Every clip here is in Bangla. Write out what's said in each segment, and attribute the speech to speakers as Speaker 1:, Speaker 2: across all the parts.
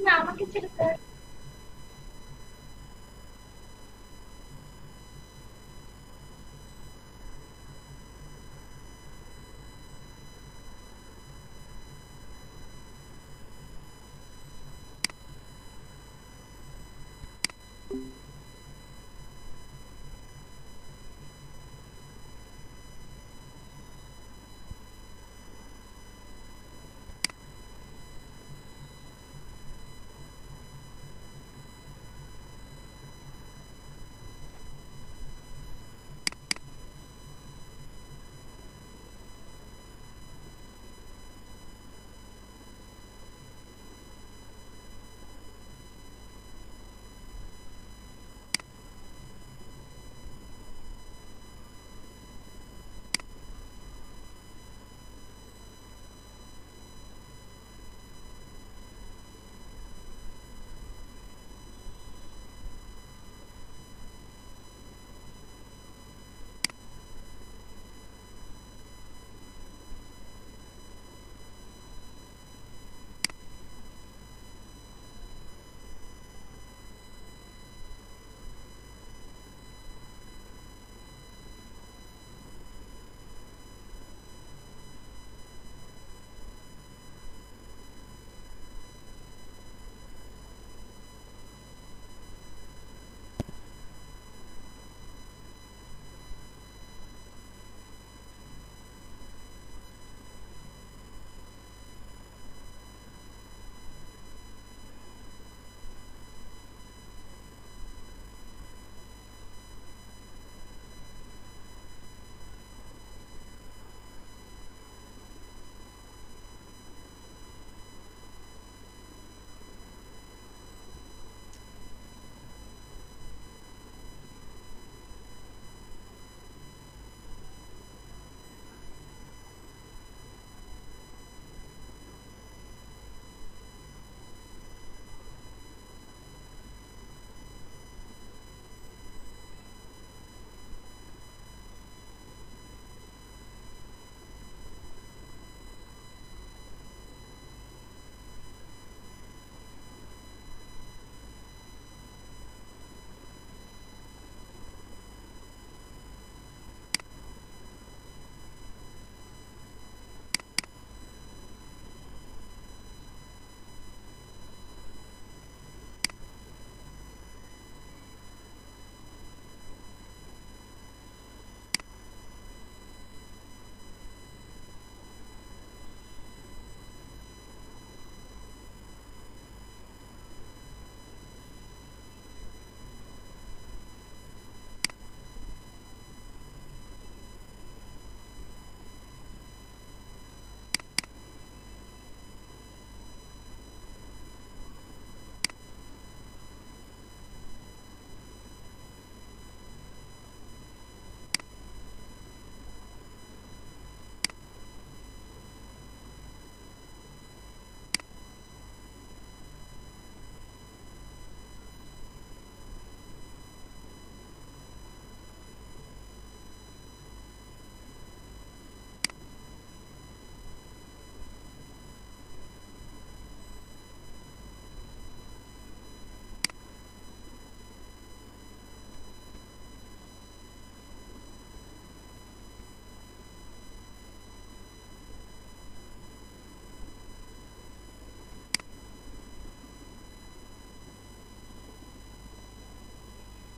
Speaker 1: না আমাকে ছেড়ে দাও।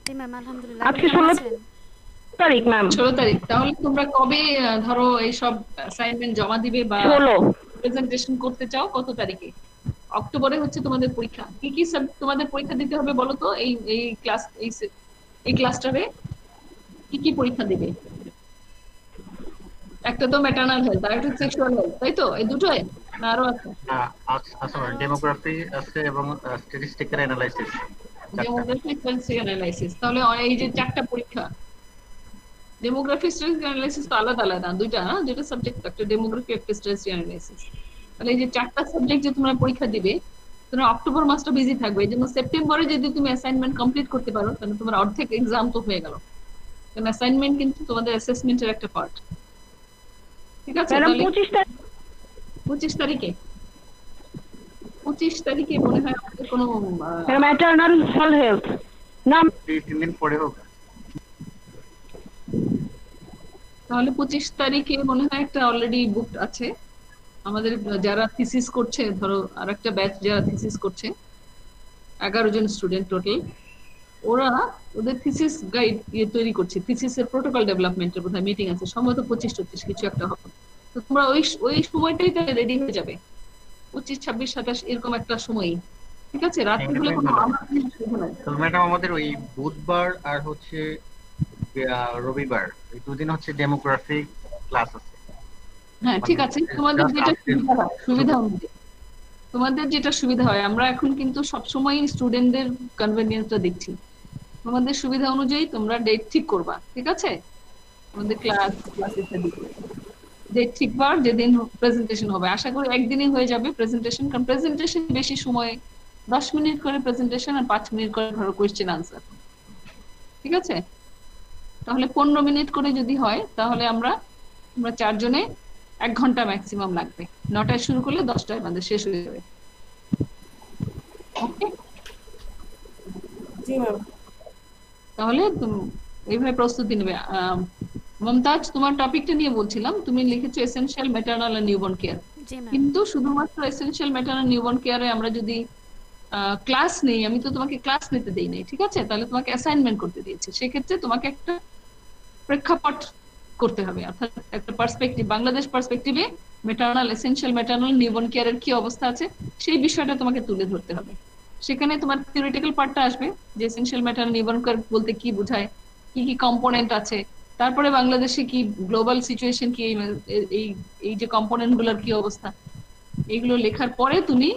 Speaker 2: জি ম্যাম, আলহামদুলিল্লাহ। আপনি
Speaker 3: আজকে
Speaker 2: কেমন
Speaker 3: 16
Speaker 2: আছেন?
Speaker 3: তারিখ ম্যাম।
Speaker 4: 16 তারিখ। তাহলে তোমরা কবে ধরো এইসব অ্যাসাইনমেন্ট জমা দিবে বা
Speaker 3: 16।
Speaker 4: প্রেজেন্টেশন করতে চাও কত তারিখে? অক্টোবরে হচ্ছে তোমাদের পরীক্ষা। কি কি তোমাদের পরীক্ষা দিতে হবে বলো তো? এই এই ক্লাস এই ক্লাসটারে কি কি পরীক্ষা দিবে? একটা তো ম্যাটার্নাল হেলথ, আর একটা সেক্সুয়াল হেলথ, তাই তো? এই দুটোই না আরো আছে?
Speaker 2: আরো আছে।
Speaker 5: ডেমোগ্রাফি আছে এবং স্ট্যাটিস্টিক্যাল অ্যানালাইসিস, চারটা।
Speaker 4: Demography, statistical analysis. তাহলে এই যে চারটা পরীক্ষা, ডেমোগ্রাফি স্ট্যাটিস্টিক্যাল অ্যানালাইসিস তো আলাদা আলাদা দুইটা, না? যেটা সাবজেক্ট, একটা ডেমোগ্রাফি একটা স্ট্যাটিস্টিক্যাল অ্যানালাইসিস। তাহলে এই যে চারটা সাবজেক্ট যে তোমরা পরীক্ষা দিবে, তোমরা অক্টোবর মাসটা বিজি থাকবে। এই জন্য সেপ্টেম্বরে যদি তুমি অ্যাসাইনমেন্ট কমপ্লিট করতে পারো তাহলে তোমার অর্ধেক এক্সাম তো হয়ে গেল। কারণ অ্যাসাইনমেন্ট কিন্তু তোমাদের অ্যাসেসমেন্টের একটা পার্ট। ঠিক আছে?
Speaker 3: ম্যাডাম
Speaker 4: তাহলে
Speaker 3: 25 তারিখ।
Speaker 4: 25 তারিখে 25 তারিখে মনে হয় আমাদের কোনো
Speaker 1: ম্যাটারনাল হেলথ না
Speaker 5: 3 দিন পরে হোক।
Speaker 4: তাহলে 25 তারিখে মনে হয় একটা অলরেডি বুকড আছে আমাদের যারা থিসিস করছে, ধরো আরেকটা ব্যাচ যারা থিসিস করছে 11 জন স্টুডেন্ট টোটাল, ওরা ওদের থিসিস গাইড তৈরি করছে, থিসিসের প্রোটোকল ডেভেলপমেন্টের বোধহয় মিটিং আছে, সম্ভবত 25-26 কিছু একটা হবে। তো তোমরা ওই সময়টাই তাহলে রেডি হয়ে যাবে, 25, 26, 27 এরকম একটা সময়ই, ঠিক আছে? রাত্রি হলে কোনো আমার কোনো অসুবিধা নাই।
Speaker 5: তো ম্যাডাম আমাদের ওই বুধবার আর হচ্ছে রবিবার এই দুদিন হচ্ছে ডেমোগ্রাফিক ক্লাস আছে।
Speaker 4: হ্যাঁ ঠিক আছে, তোমাদের
Speaker 5: Just
Speaker 4: যেটা
Speaker 5: after-
Speaker 4: সুবিধা অনুযায়ী, তোমাদের যেটা সুবিধা হয়, আমরা এখন কিন্তু সবসময় স্টুডেন্টদের কনভেনিয়েন্সটা দেখছি, তোমাদের সুবিধা অনুযায়ী তোমরা ডেট ঠিক করবা, ঠিক আছে? আমাদের ক্লাস ইত্যাদি ডেট ঠিক বার যেদিন প্রেজেন্টেশন হবে, আশা করি একদিনই হয়ে যাবে প্রেজেন্টেশন, কারণ প্রেজেন্টেশন বেশি সময় 10 মিনিট করে প্রেজেন্টেশন আর 5 মিনিট করে ধরো কোয়েশ্চেন আনসার, ঠিক আছে? তাহলে 15 মিনিট করে যদি হয় তাহলে আমরা 4 জনে 1 ঘন্টা ম্যাক্সিমাম লাগবে, 9টায় শুরু করলে 10টায় আমাদের শেষ হয়ে যাবে। ওকে,
Speaker 1: জি ম্যাম।
Speaker 4: তাহলে এইভাবে প্রস্তুতি নেবে। মমতাজ, তোমার টপিকটা নিয়ে বলছিলাম, তুমি লিখেছো essential maternal and newborn care,
Speaker 2: জি ম্যাম।
Speaker 4: কিন্তু শুধুমাত্র এসেনশিয়াল ম্যাটারনাল নিউবর্ন কেয়ারে আমরা যদি ক্লাস নেই, আমি তো তোমাকে ক্লাস নিতে দেই নাই, ঠিক আছে? তাহলে তোমাকে অ্যাসাইনমেন্ট করতে দিয়েছে, সেক্ষেত্রে তোমাকে একটা প্রেক্ষাপট করতে হবে, অর্থাৎ একটা পার্সপেক্টিভ, বাংলাদেশ পার্সপেক্টিভে ম্যাটারনাল, এসেনশিয়াল ম্যাটারনাল নিউবর্ন কেয়ারের কি অবস্থা আছে সেই বিষয়টা তোমাকে তুলে ধরতে হবে। সেখানে তোমার থিওরিটিক্যাল পার্টটা আসবে, যে এসেনশিয়াল ম্যাটারনাল নিউবর্ন কেয়ার বলতে কি বোঝায়, কি কি কম্পোনেন্ট আছে, তারপরে বাংলাদেশে কি গ্লোবাল সিচুয়েশন কি, এই এই যে কম্পোনেন্ট গুলোর কি অবস্থা, এগুলো লেখার পরে তুমি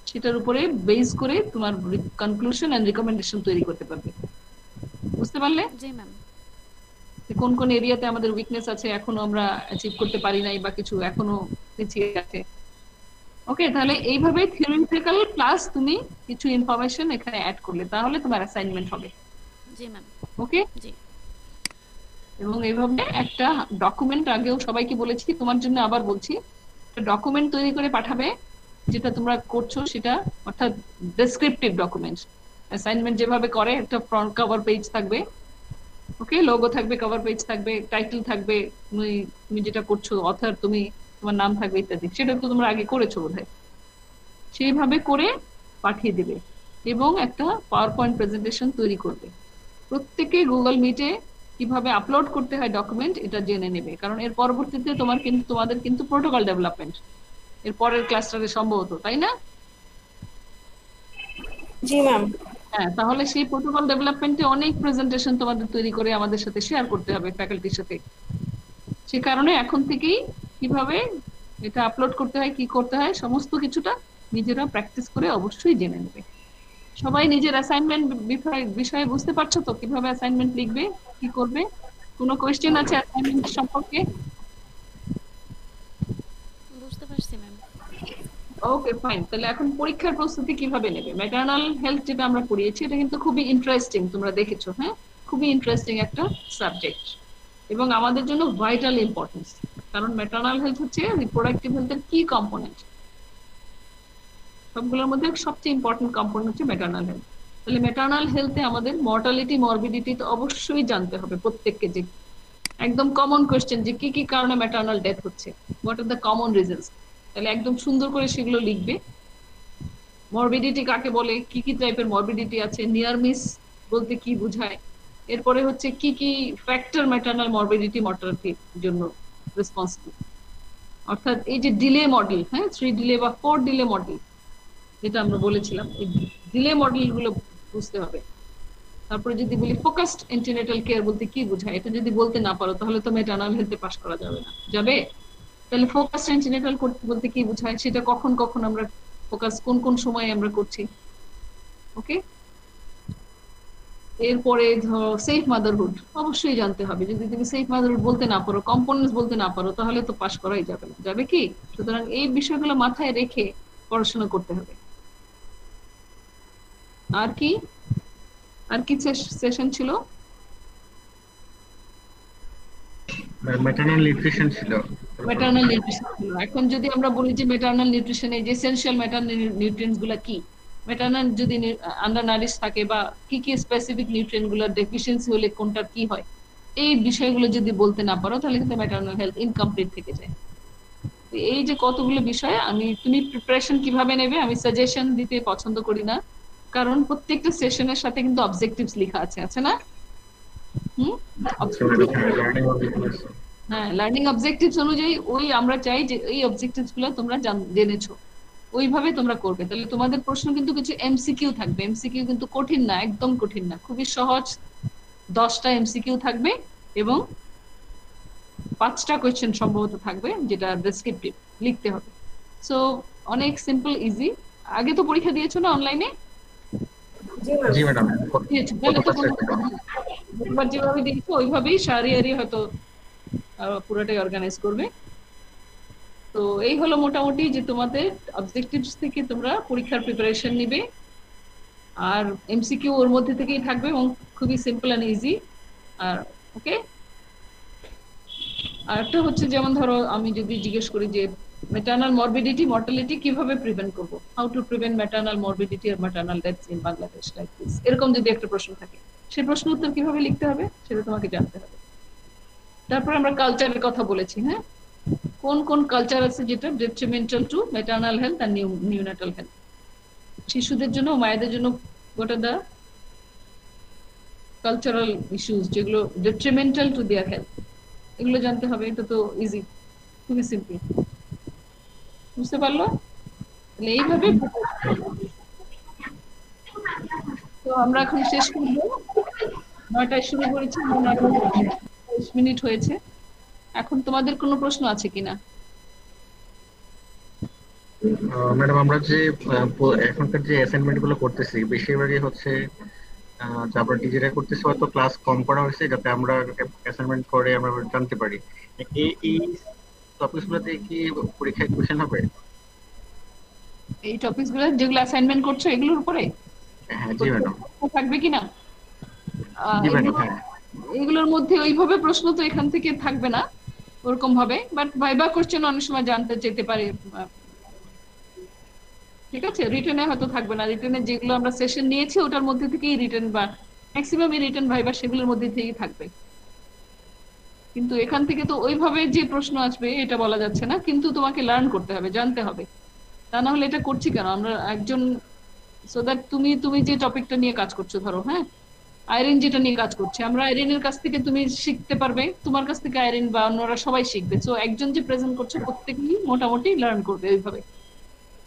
Speaker 4: সেটার উপরে বেস করে তোমার কনক্লুশন এন্ড রিকমেন্ডেশন তৈরি করতে পারবে। বুঝতে পারলে?
Speaker 2: জি ম্যাম।
Speaker 4: কোন কোন এরিয়াতে আমাদের উইকনেস আছে, এখনো আমরা অ্যাচিভ করতে পারি নাই, বা কিছু এখনো পিছিয়ে আছে। ওকে, তাহলে এইভাবে থিওরিটিক্যাল প্লাস তুমি কিছু ইনফরমেশন এখানে অ্যাড করলে তাহলে তোমার অ্যাসাইনমেন্ট হবে।
Speaker 2: জি ম্যাম।
Speaker 4: ওকে,
Speaker 2: জি।
Speaker 4: এবং এইভাবে একটা ডকুমেন্ট, আগেও সবাইকে বলেছি, তোমার জন্য আবার বলছি, একটা ডকুমেন্ট তৈরি করে পাঠাবে যেটা তোমরা করছো সেটা, অর্থাৎ ডেসক্রিপটিভ ডকুমেন্ট। অ্যাসাইনমেন্ট যেভাবে করে, একটা ফ্রন্ট কভার পেজ থাকবে, ওকে, লোগো থাকবে, কভার পেজ থাকবে, টাইটেল থাকবে, তুমি যেটা করছো অথর, তোমার নাম থাকবে ইত্যাদি, সেটা তো তোমরা আগে করেছো বোধহয়, সেইভাবে করে পাঠিয়ে দিবে এবং একটা পাওয়ার পয়েন্ট প্রেজেন্টেশন তৈরি করবে। প্রত্যেকে গুগল মিটে কিভাবে আপলোড করতে হয় ডকুমেন্ট এটা জেনে নেবে, কারণ এর পরবর্তীতে তোমাদের কিন্তু প্রোটোকল ডেভেলপমেন্ট এর পরের ক্লাসটাতে সম্ভবত, তাই না?
Speaker 1: জি ম্যাম।
Speaker 4: হ্যাঁ, তাহলে সেই প্রোটোকল ডেভেলপমেন্টে অনেক প্রেজেন্টেশন তোমাদের তৈরি করে আমাদের সাথে শেয়ার করতে হবে, ফ্যাকাল্টির সাথে। সে কারণে এখন থেকেই কিভাবে এটা আপলোড করতে হয়, কি করতে হয়, সমস্ত কিছুটা নিজেরা প্র্যাকটিস করে অবশ্যই জেনে নেবে। সবাই নিজের অ্যাসাইনমেন্ট বিষয়ে বুঝতে পারছো তো, কিভাবে অ্যাসাইনমেন্ট লিখবে, কি করবে? কোনো কোয়েশ্চেন আছে অ্যাসাইনমেন্ট সম্পর্কে?
Speaker 2: বুঝতে পারছি ম্যাম।
Speaker 4: ওকে ফাইন, তাহলে এখন পরীক্ষার প্রস্তুতি কিভাবে নেবে? ম্যাটারনাল হেলথ যেটা আমরা পড়িয়েছি এটা কিন্তু খুবই ইন্টারেস্টিং, তোমরা দেখেছো, হ্যাঁ, খুবই ইন্টারেস্টিং একটা সাবজেক্ট এবং আমাদের জন্য ভাইটাল ইম্পর্টেন্স, কারণ ম্যাটারনাল হেলথ হচ্ছে রিপ্রোডাক্টিভ হেলথের কি কম্পোনেন্ট, সবগুলোর মধ্যে সবচেয়ে ইম্পর্টেন্ট কম্পোনেন্ট হচ্ছে ম্যাটারনাল হেলথ। তাহলে ম্যাটারনাল হেলথে আমাদের মর্টালিটি, মরবিডিটি তো অবশ্যই জানতে হবে প্রত্যেককে, যে একদম কমন কোয়েশ্চেন, যে কি কি কারণে ম্যাটারনাল ডেথ হচ্ছে, what are the common reasons, তাহলে একদম সুন্দর করে সেগুলো লিখবে। মরবিডিটি কাকে বলে, কি কি টাইপের মরবিডিটি আছে, নিয়ার মিস বলতে কি বোঝায়, এরপরে হচ্ছে কি কি ফ্যাক্টর ম্যাটারনাল মরবিডিটি মর্টালিটির জন্য রেসপন্সিবল, অর্থাৎ এই যে ডিলে মডেল, হ্যাঁ, 3 ডিলে বা 4 ডিলে মডেল যেটা আমরা বলেছিলাম, এই ডিলে মডেল গুলো বুঝতে হবে। তারপরে যদি বলি ফোকাসড এন্টিনেটাল কেয়ার বলতে কি বোঝায়, এটা যদি বলতে না পারো তাহলে তো ম্যাটারনাল হেলথে পাস করা যাবে না, যাবে? তাহলে ফোকাসড এন্টিনেটাল বলতে কি বোঝায়, সেটা কখন কখন আমরা ফোকাস, কোন কোন সময় আমরা করছি, ওকে। এরপরে ধরো সেফ মাদারহুড অবশ্যই জানতে হবে, যদি তুমি সেফ মাদারহুড বলতে না পারো, কম্পোনেন্টস বলতে না পারো, তাহলে তো পাস করাই যাবে না, যাবে কি? সুতরাং এই বিষয়গুলো মাথায় রেখে পড়াশোনা করতে হবে। আর কি সেশন ছিল?
Speaker 5: ম্যাটারনাল নিউট্রিশন ছিল।
Speaker 4: ম্যাটারনাল নিউট্রিশন ছিল। এখন যদি আমরা বলি যে ম্যাটারনাল নিউট্রিশনে যে এসেনশিয়াল ম্যাটারনাল নিউট্রিয়েন্টস গুলা কি, ম্যাটারনাল যদি আন্ডারনারিশ থাকে বা কি কি স্পেসিফিক নিউট্রিয়েন্ট গুলোর ডেফিসিয়েন্সি হলে কোনটা কি হয়, এই বিষয়গুলো যদি বলতে না পারো তাহলে কিন্তু ম্যাটারনাল হেলথ ইনকমপ্লিট থেকে যায়। এই যে কতগুলো বিষয়, তুমি প্রিপারেশন কিভাবে নেবে আমি সাজেশন দিতে পছন্দ করি না, কারণ প্রত্যেকটা সেশনের সাথে কিন্তু অবজেক্টিভস লেখা আছে না? হ্যাঁ, লার্নিং অবজেক্টিভস অনুযায়ী আমরা চাই যে এই অবজেক্টিভস গুলো তোমরা জেনেছো, ওইভাবে তোমরা করবে। তাহলে তোমাদের প্রশ্ন কিন্তু কিছু এমসিকিউ থাকবে। এমসিকিউ কিন্তু কঠিন না, একদম কঠিন না, খুবই সহজ। 10টা এমসিকিউ থাকবে এবং 5টা কোয়েশ্চেন সম্ভবত থাকবে, যেটা ডেসক্রিপটিভ লিখতে হবে। সো অনেক সিম্পল, ইজি। আগে তো পরীক্ষা দিয়েছো না অনলাইনে?
Speaker 5: জি ম্যাডাম।
Speaker 4: যেভাবে দিয়েছো ওইভাবেই সারি হয়তো পুরোটাই অর্গানাইজ করবে। তো এই হলো মোটামুটি যে তোমাদের অবজেক্টিভস থেকে তোমরা পরীক্ষার প্রিপারেশন নিবে, আর এমসিকিউ ওর মধ্যে থেকেই থাকবে এবং খুবই সিম্পল এন্ড ইজি। আর ওকে, আর একটা হচ্ছে যেমন ধরো আমি যদি জিজ্ঞেস করি যে ম্যাটারনাল মরবিডিটি মর্টালিটি কিভাবে প্রিভেন্ট করব, how to prevent maternal morbidity আর maternal deaths in Bangladesh like this, এরকম যদি একটা প্রশ্ন থাকে, সেই প্রশ্ন উত্তর কিভাবে লিখতে হবে সেটা তোমাকে জানতে হবে। তারপর আমরা কালচারের কথা বলেছি। হ্যাঁ, কোন কোন কালচার আছে যেটা ডেট্রিমেন্টাল টু ম্যাটারনাল হেলথ আর নিউনাটাল হেলথ, শিশুদের জন্য মায়েদের জন্য, what are the cultural issues যেগুলো ডেট্রিমেন্টাল টু দেয়ার হেলথ, এগুলো জানতে হবে। এটা তো ইজি, খুবই সিম্পল, বুঝতে পারলো? তাহলে এইভাবে তো আমরা এখন শেষ করবো। 9টায় শুরু করেছি, 9:20 হয়েছে। এখন তোমাদের কোনো প্রশ্ন আছে কিনা?
Speaker 5: ম্যাডাম আমরা যে এখনকার যে অ্যাসাইনমেন্ট গুলো করতেছি বেশিরভাগই হচ্ছে আমরা নিজেরা করতেছি, হয়তো ক্লাস কম করা হয়েছে যাতে আমরা অ্যাসাইনমেন্ট করে আমরা জানতে পারি। এই টপিকস গুলোতে কি পরীক্ষায় কোশ্চেন হবে?
Speaker 4: এই টপিকস গুলো যেগুলো অ্যাসাইনমেন্ট করছো এগুলোর উপরে
Speaker 5: হ্যাঁ জি ম্যাডাম।
Speaker 4: থাকবে কিনা?
Speaker 5: জি ম্যাডাম। হ্যাঁ,
Speaker 4: এগুলোর মধ্যে ওইভাবে প্রশ্ন তো এখান থেকে থাকবে না ওরকম ভাবে, বাট ভাইবা কোশ্চেন অনেক সময় জানতে যেতে পারে। ঠিক আছে, রিটেনে হয়তো থাকবে না, রিটেনে যেগুলো আমরা সেশন নিয়েছি ওটার মধ্যে থেকেই রিটেন বা ম্যাক্সিমাম রিটেন ভাইবা সেগুলোর মধ্যে থেকেই থাকবে। কিন্তু এখান থেকে তো ওইভাবে যে প্রশ্ন আসবে এটা বলা যাচ্ছে না, কিন্তু তোমাকে লার্ন করতে হবে, জানতে হবে। তা না হলে এটা করছি কেন আমরা একজন, সো দ্যাট তুমি যে টপিকটা নিয়ে কাজ করছো, ধরো হ্যাঁ আইরিন যেটা নিয়ে কাজ করছে, আমরা আইরিনের কাছ থেকে তুমি শিখতে পারবে, তোমার কাছ থেকে আইরিন বা অন্যরা সবাই শিখবে। সো একজন যে প্রেজেন্ট করছে প্রত্যেকেই মোটামুটি লার্ন করবে ওইভাবে।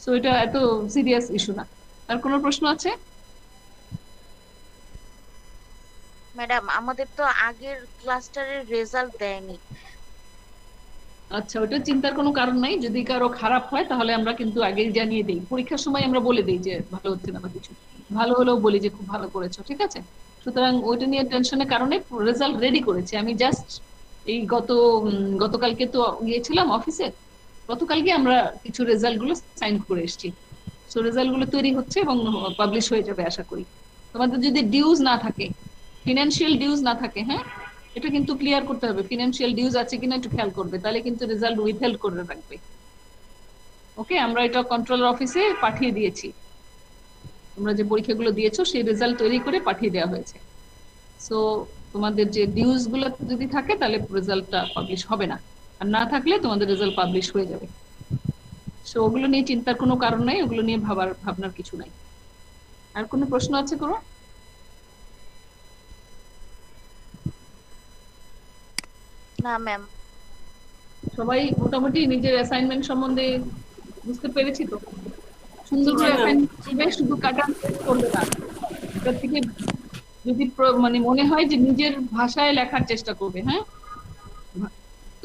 Speaker 4: সো এটা এত সিরিয়াস ইস্যু না। আর কোনো প্রশ্ন আছে?
Speaker 3: ম্যাডাম আমাদের তো আগের ক্লাস্টারের রেজাল্ট দেয়নি।
Speaker 4: আচ্ছা, ওটা চিন্তার কোনো কারণ নাই। যদি কারো খারাপ হয় তাহলে আমরা কিন্তু আগেই জানিয়ে দিই, পরীক্ষার সময় আমরা বলে দিই যে ভালো হচ্ছে না বা কিছু, ভালো হলেও বলি যে খুব ভালো করেছো, ঠিক আছে? সুতরাং ওইটা নিয়ে টেনশনের কারণে রেজাল্ট রেডি করেছি আমি জাস্ট এই গতকালকে তো গিয়েছিলাম অফিসে, গতকালকে আমরা কিছু রেজাল্ট গুলো সাইন করে এসেছি। সো রেজাল্ট গুলো তৈরি হচ্ছে এবং পাবলিশ হয়ে যাবে আশা করি। তোমাদের যদি ডিউজ না থাকে, ফিনান্সিয়াল ডিউজ না থাকে, হ্যাঁ এটা কিন্তু ক্লিয়ার করতে হবে, ফিনান্সিয়াল ডিউজ আছে কিনা একটু খেয়াল করবে, তাহলে কিন্তু রেজাল্ট উইথহেল্ড করে রাখবে। ওকে, আমরা এটা কন্ট্রোলার অফিসে পাঠিয়ে দিয়েছি, তোমরা যে পরীক্ষাগুলো দিয়েছো সেই রেজাল্ট তৈরি করে পাঠিয়ে দেওয়া হয়েছে। সো তোমাদের যে ডিউজ গুলো যদি থাকে তাহলে রেজাল্টটা পাবলিশ হবে না, আর না থাকলে তোমাদের রেজাল্ট পাবলিশ হয়ে যাবে। সো ওগুলো নিয়ে চিন্তার কোনো কারণ নাই, ওগুলো নিয়ে ভাবনার কিছু নাই। আর কোনো প্রশ্ন আছে কোনো?
Speaker 3: না ম্যাম।
Speaker 4: সবাই মোটামুটি নিজের অ্যাসাইনমেন্ট সম্বন্ধে বুঝতে পেরেছি তো? সুন্দর করে অ্যাসাইনমেন্ট শুধু কাটা করবে না, এটার থেকে যদি মানে মনে হয় যে নিজের ভাষায় লেখার চেষ্টা করবে। হ্যাঁ,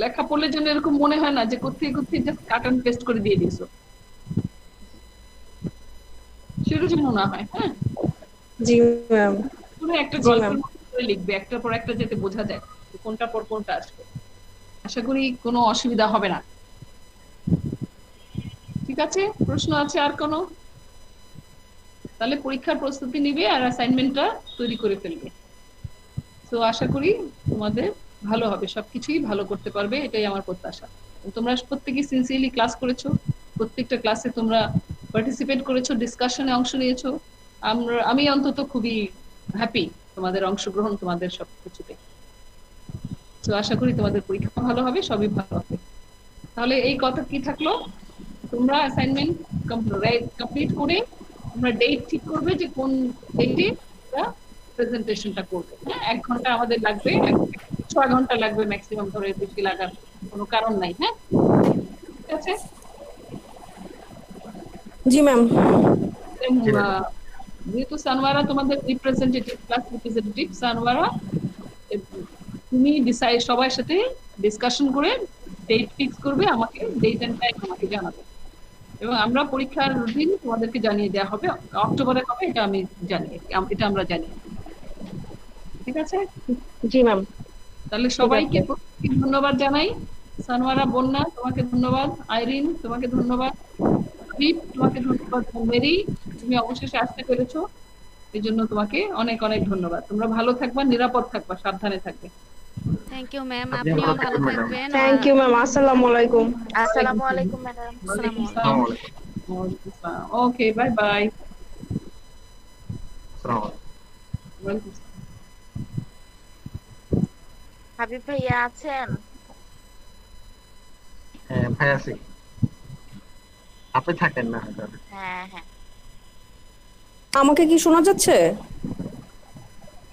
Speaker 4: লেখা পড়লে যেন এরকম মনে হয় না যে কোথায় কোথায় জাস্ট কাট এন্ড পেস্ট করে দিয়ে দিয়েছো, সেটা যেন না হয়। হ্যাঁ
Speaker 1: জি ম্যাম।
Speaker 4: পুরো একটা গল্পের মতো করে লিখবে, একটার পর একটা, যাতে বোঝা যায় কোনটা পর কোনটা আসবে। আশা করি কোনো অসুবিধা হবে না। ঠিক আছে, প্রশ্ন আছে আর কোনো? তাহলে পরীক্ষার প্রস্তুতি নিবে আর অ্যাসাইনমেন্টটা তৈরি করে ফেলবে। তো আশা করি তোমাদের ভালো হবে, সবকিছুই ভালো করতে পারবে, এটাই আমার প্রত্যাশা। তোমরা প্রত্যেকেই সিনসিয়ারলি ক্লাস করেছো, প্রত্যেকটা ক্লাসে তোমরা পার্টিসিপেট করেছো, ডিসকাশনে অংশ নিয়েছো। আমি অন্তত খুবই হ্যাপি তোমাদের অংশগ্রহণ, তোমাদের সবকিছুতে। তো আশা করি তোমাদের পরীক্ষা ভালো হবে, সবই ভালো হবে। তাহলে এই কথা কি থাকলো, তোমরা অ্যাসাইনমেন্ট কমপ্লিট করে তোমরা ডেট ঠিক করবে যে কোন ডেটে প্রেজেন্টেশনটা করবে। হ্যাঁ, 1 ঘন্টা আমাদের লাগবে, 6 ঘন্টা লাগবে ম্যাক্সিমাম, ধরে বেশি লাগার কোনো কারণ নাই। হ্যাঁ, ঠিক আছে।
Speaker 1: জি ম্যাম।
Speaker 4: যেহেতু সানওয়ারা তোমাদের রিপ্রেজেন্টেটিভ, ক্লাস রিপ্রেজেন্টেটিভ, সানওয়ারা তুমি ডিসাইড সবার সাথে ডিসকাশন করে ডেট ফিক্স করবে, আমাকে ডেট এন্ড টাইম আমাকে জানাবে, এবং আমরা পরীক্ষার দিন তোমাদেরকে জানিয়ে দেওয়া হবে। অক্টোবরে হবে এটা আমি জানি, এটা আমরা জানি। ঠিক আছে।
Speaker 1: জি ম্যাম।
Speaker 4: তাহলে সবাইকে ধন্যবাদ জানাই। সানওয়ারা, বন্যা তোমাকে ধন্যবাদ, আইরিন তোমাকে ধন্যবাদ, তোমাকে ধন্যবাদ, মেরি তুমি অবশেষে আসতে পেরেছো, এই জন্য তোমাকে অনেক অনেক ধন্যবাদ। তোমরা ভালো থাকবা, নিরাপদ থাকবা, সাবধানে থাকবে।
Speaker 2: থ্যাংক ইউ ম্যাম, আপনিও ভালো থাকবেন।
Speaker 1: Thank you ma'am. আসসালামু আলাইকুম।
Speaker 3: আসসালামু আলাইকুম ম্যাডাম।
Speaker 2: আসসালামু আলাইকুম।
Speaker 4: ওকে, বাই বাই।
Speaker 3: হাবিব ভাইয়া আছেন?
Speaker 5: হ্যাঁ ভাই আছি, আপনি থাকেন না?
Speaker 3: হ্যাঁ হ্যাঁ
Speaker 1: আমাকে কি শোনা যাচ্ছে?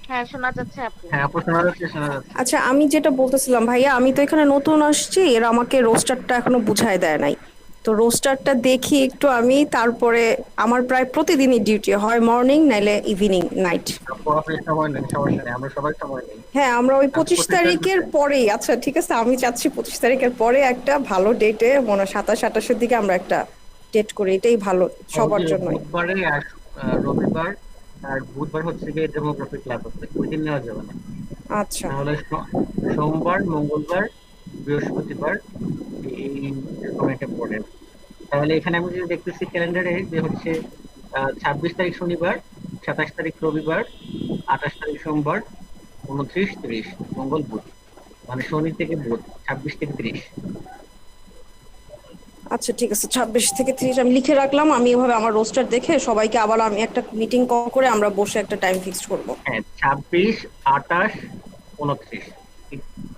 Speaker 3: হ্যাঁ শোনা যাচ্ছে আপু।
Speaker 5: হ্যাঁ আপু শোনা যাচ্ছে, শোনা যাচ্ছে।
Speaker 1: আচ্ছা, আমি যেটা বলতেছিলাম ভাইয়া, আমি তো এখানে নতুন আসছি, এরা আমাকে রোস্টারটা এখনো বুঝায় দেয় নাই। তো রোস্টারটা দেখি একটু আমি, তারপরে আমার প্রায় প্রতিদিনই ডিউটি হয়, মর্নিং নাইলে ইভিনিং, নাইট।
Speaker 5: আপু আপনি সময় নেন, সমস্যা নেই, আমরা সবাই সময় নেই।
Speaker 1: হ্যাঁ, আমরা ওই 25 তারিখের পরেই, আচ্ছা ঠিক আছে, আমি চাচ্ছি 25 তারিখের পরে একটা ভালো ডেটে, মনে 27-28-এর দিকে আমরা একটা ডেট করি, এটাই ভালো সবার জন্য।
Speaker 5: বুধবারে আর রবিবার আর বুধবার হচ্ছে গিয়ে ডেমোগ্রাফি ক্লাস আছে, ওই দিন নেওয়া যাবে না।
Speaker 1: আচ্ছা
Speaker 5: তাহলে সোমবার, মঙ্গলবার, বৃহস্পতিবার এই সময়টা পড়ে। তাহলে এখানে আমি যদি দেখতেছি ক্যালেন্ডারে যে হচ্ছে 26 তারিখ শনিবার, 27 তারিখ রবিবার, 28 তারিখ সোমবার, 29, 30 মঙ্গল বুধ, মানে শনি থেকে বুধ, 26 থেকে 30।
Speaker 1: আচ্ছা ঠিক আছে, 26 থেকে 30 আমি লিখে রাখলাম। আমি এভাবে আমার রোস্টার দেখে সবাইকে আবার আমি একটা মিটিং কল করে আমরা বসে একটা টাইম ফিক্স করব।
Speaker 5: হ্যাঁ 26, 28, 29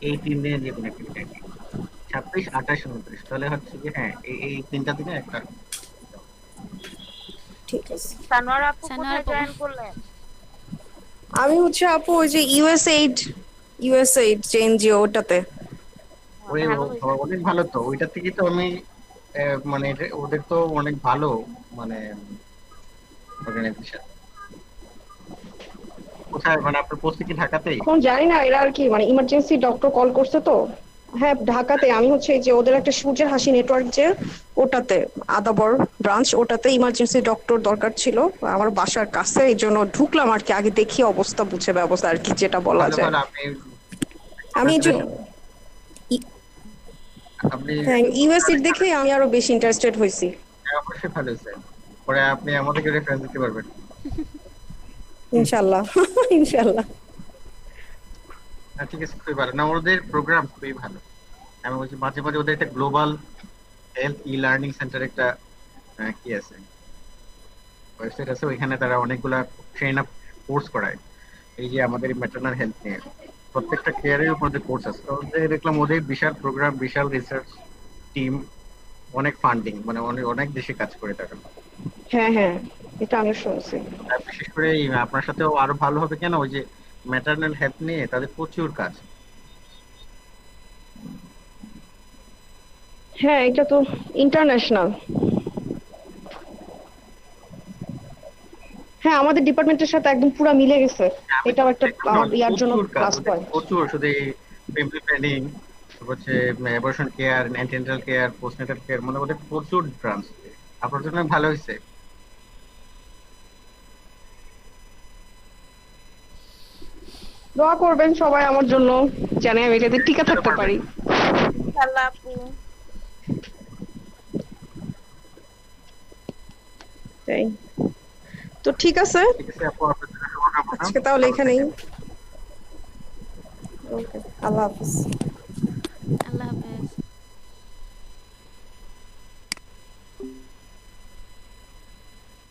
Speaker 5: এই 3 দিনে যে কোনো একটা টাইম, 26, 28, 29, তাহলে হচ্ছে কি হ্যাঁ এই 3টা দিনে একটা।
Speaker 1: ঠিক আছে।
Speaker 3: সানোয়ারা আপু
Speaker 2: সানোয়ারা
Speaker 3: কোথায়
Speaker 2: আপু।
Speaker 3: জয়েন করলেন?
Speaker 1: আমি হচ্ছে আপু ওই যে ইউএসএইড যে এনজিও, ওটাতে।
Speaker 5: ওই
Speaker 3: ভালো হয়েছে।
Speaker 5: অনেক ভালো তো, ওইটা থেকে তো আমি মানে ওদের তো অনেক ভালো মানে অর্গানাইজেশন। কোথায় মানে আপনার পোস্ট কি ঢাকাতেই?
Speaker 1: এখন জানি না এরা আর কি, মানে ইমার্জেন্সি ডক্টর কল করছে তো। হ্যাঁ ঢাকাতে। আমি হচ্ছে এই যে ওদের একটা সূর্যের হাসি নেটওয়ার্ক যে, ওটাতে আদাবর ব্রাঞ্চ, ওটাতে ইমার্জেন্সি ডক্টর দরকার ছিল আমার বাসার কাছে, এই জন্য ঢুকলাম আর কি, আগে দেখি অবস্থা বুঝে ব্যবস্থা আর কি, যেটা বলা যায়। আমি
Speaker 5: আপনি
Speaker 1: হ্যাঁ ইউএসএইড দেখে আমি আরো বেশি ইন্টারেস্টেড হয়েছি।
Speaker 5: অবশ্যই ভালো হয়েছে, পরে আপনি আমাদেরকে রেফারেন্স দিতে পারবেন
Speaker 1: ইনশাআল্লাহ ইনশাআল্লাহ।
Speaker 5: ঠিক আছে, খুবই ভালো না, ওদের প্রোগ্রাম খুবই ভালো। আমি বলছি মাঝে মাঝে ওদের একটা global health e learning centre একটা কি আছে ওয়েবসাইট আছে, ওইখানে তারা অনেকগুলা ট্রেন আপ কোর্স করায় এই যে আমাদের ম্যাটারনাল হেলথ নিয়ে, প্রত্যেকটা কেয়ারের উপর কোর্স আছে। তো দেখলাম ওদের বিশাল প্রোগ্রাম, বিশাল রিসার্চ টিম, অনেক ফান্ডিং, মানে অনেক দেশে কাজ করে তারা।
Speaker 1: হ্যাঁ হ্যাঁ, এটা আমি শুনছি।
Speaker 5: আর বিশেষ করে আপনার সাথেও আরো ভালো হবে কেন, ওই যে ম্যাটারনাল হেলথ নিয়ে তাদের প্রচুর কাজ।
Speaker 1: হ্যাঁ এটা তো ইন্টারন্যাশনাল। হ্যাঁ আমাদের ডিপার্টমেন্টের সাথে একদম পুরো মিলে গেছে। এটাও একটা আমার ইয়ার জন্য প্লাস পয়েন্ট।
Speaker 5: প্রচুর, শুধু এই ফ্যামিলি প্ল্যানিং, হচ্ছে abortion care, antenatal care, postnatal care, মানে ওদের প্রচুর ব্রাঞ্চ। আপনার জন্য ভালো হয়েছে।
Speaker 1: দোয়া করবেন সবাই আমার জন্য, জানি আমি এটাতে টিকে থাকতে পারি।
Speaker 3: ইনশাআল্লাহ আপু।
Speaker 1: তাই তো, ঠিক আছে
Speaker 5: ঠিক আছে আপু, আপনার জন্য শুভকামনা।
Speaker 1: আজকে তাহলে এখানেই। ওকে, আল্লাহ হাফেজ।
Speaker 2: আল্লাহ হাফেজ।